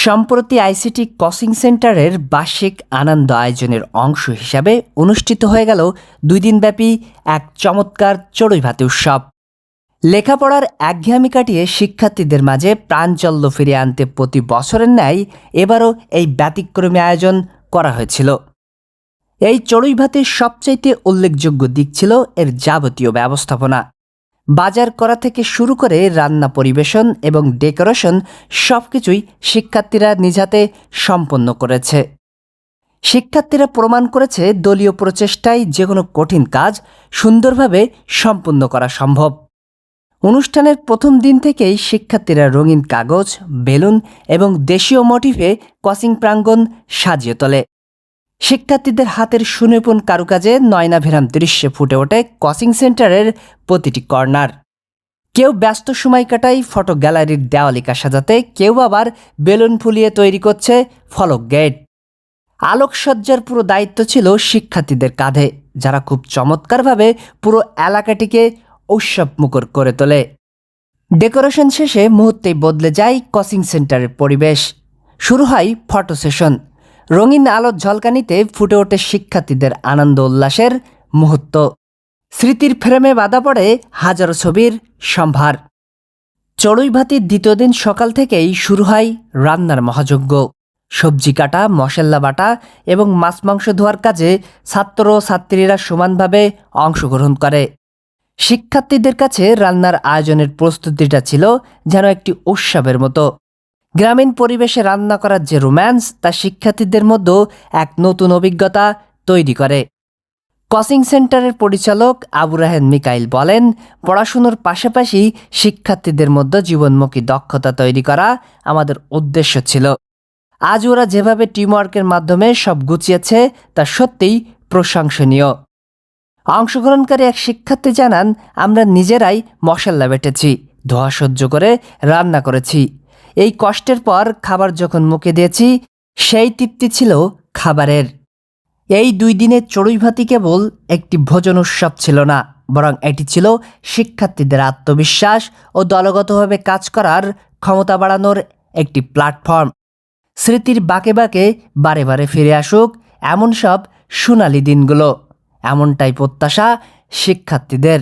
সম্প্রতি ICT coaching সেন্টারের বার্ষিক আনন্দ আয়োজনের অংশ হিসাবে অনুষ্ঠিত হয়ে গেল 2 দিনব্যাপী এক চমৎকার চড়ুই ভাতি উৎসব। লেখাপড়ার একঘেয়েমি কাটিয়ে শিক্ষার্থীদের মাঝে প্রাণচল্য ফিরিয়ে আনতে প্রতি বছরের ন্যায় এবারও এই ব্যতিক্রমী আয়োজন করা হয়েছিল। এই চড়ুই ভাতির সবচাইতে উল্লেখযোগ্য দিক ছিল এর যাবতীয় ব্যবস্থাপনা। বাজার করা থেকে শুরু করে রান্না, পরিবেশন এবং ডেকোরেশন সবকিছুই শিক্ষার্থীরা নিজ হাতে সম্পন্ন করেছে। শিক্ষার্থীরা প্রমাণ করেছে দলীয় প্রচেষ্টায় যে কোনো কঠিন কাজ সুন্দরভাবে সম্পন্ন করা সম্ভব। অনুষ্ঠানের প্রথম দিন থেকেই শিক্ষার্থীরা রঙিন কাগজ, বেলুন এবং দেশীয় মোটিভে কোচিং প্রাঙ্গণ সাজিয়ে তোলে। শিক্ষার্থীদের হাতের সুনিপুণ কারুকাজে নয়নাভিরাম দৃশ্যে ফুটে ওঠে কোচিং সেন্টারের প্রতিটি কর্নার। কেউ ব্যস্ত সময় কাটায় ফটো গ্যালারির দেওয়ালিকা সাজাতে, কেউ আবার বেলুন ফুলিয়ে তৈরি করছে ফলক গেট। আলোকসজ্জার পুরো দায়িত্ব ছিল শিক্ষার্থীদের কাঁধে, যারা খুব চমৎকারভাবে পুরো এলাকাটিকে উৎসবমুখর করে তোলে। ডেকোরেশন শেষে মুহূর্তেই বদলে যায় কোচিং সেন্টারের পরিবেশ। শুরু হয় ফটো সেশন। রঙিন আলোর ঝলকানিতে ফুটে ওঠে শিক্ষার্থীদের আনন্দ উল্লাসের মুহূর্ত। স্মৃতির ফ্রেমে বাঁধা পড়ে হাজারো ছবির সম্ভার। চড়ুই ভাতির দ্বিতীয় দিন সকাল থেকেই শুরু হয় রান্নার মহাযজ্ঞ। সবজি কাটা, মশলা বাটা এবং মাছ মাংস ধোয়ার কাজে ছাত্র ছাত্রীরা সমানভাবে অংশগ্রহণ করে। শিক্ষার্থীদের কাছে রান্নার আয়োজনের প্রস্তুতিটা ছিল যেন একটি উৎসবের মতো। গ্রামীণ পরিবেশে রান্না করার যে রোম্যান্স, তা শিক্ষার্থীদের মধ্যেও এক নতুন অভিজ্ঞতা তৈরি করে। কোচিং সেন্টারের পরিচালক আবু রাহেন মিকাইল বলেন, পড়াশুনোর পাশাপাশি শিক্ষার্থীদের মধ্যে জীবনমুখী দক্ষতা তৈরি করা আমাদের উদ্দেশ্য ছিল। আজ ওরা যেভাবে টিমওয়ার্কের মাধ্যমে সব গুছিয়েছে তা সত্যিই প্রশংসনীয়। অংশগ্রহণকারী এক শিক্ষার্থী জানান, আমরা নিজেরাই মশলা বেটেছি, ধোয়া সহ্য করে রান্না করেছি। এই কষ্টের পর খাবার যখন মুখে দিয়েছি, সেই তৃপ্তি ছিল খাবারের। এই 2 দিনের চড়ুই ভাতি কেবল একটি ভোজন উৎসব ছিল না, বরং এটি ছিল শিক্ষার্থীদের আত্মবিশ্বাস ও দলগতভাবে কাজ করার ক্ষমতা বাড়ানোর একটি প্ল্যাটফর্ম। স্মৃতির বাঁকে বাঁকে বারে বারে ফিরে আসুক এমন সব সোনালি দিনগুলো, এমনটাই প্রত্যাশা শিক্ষার্থীদের।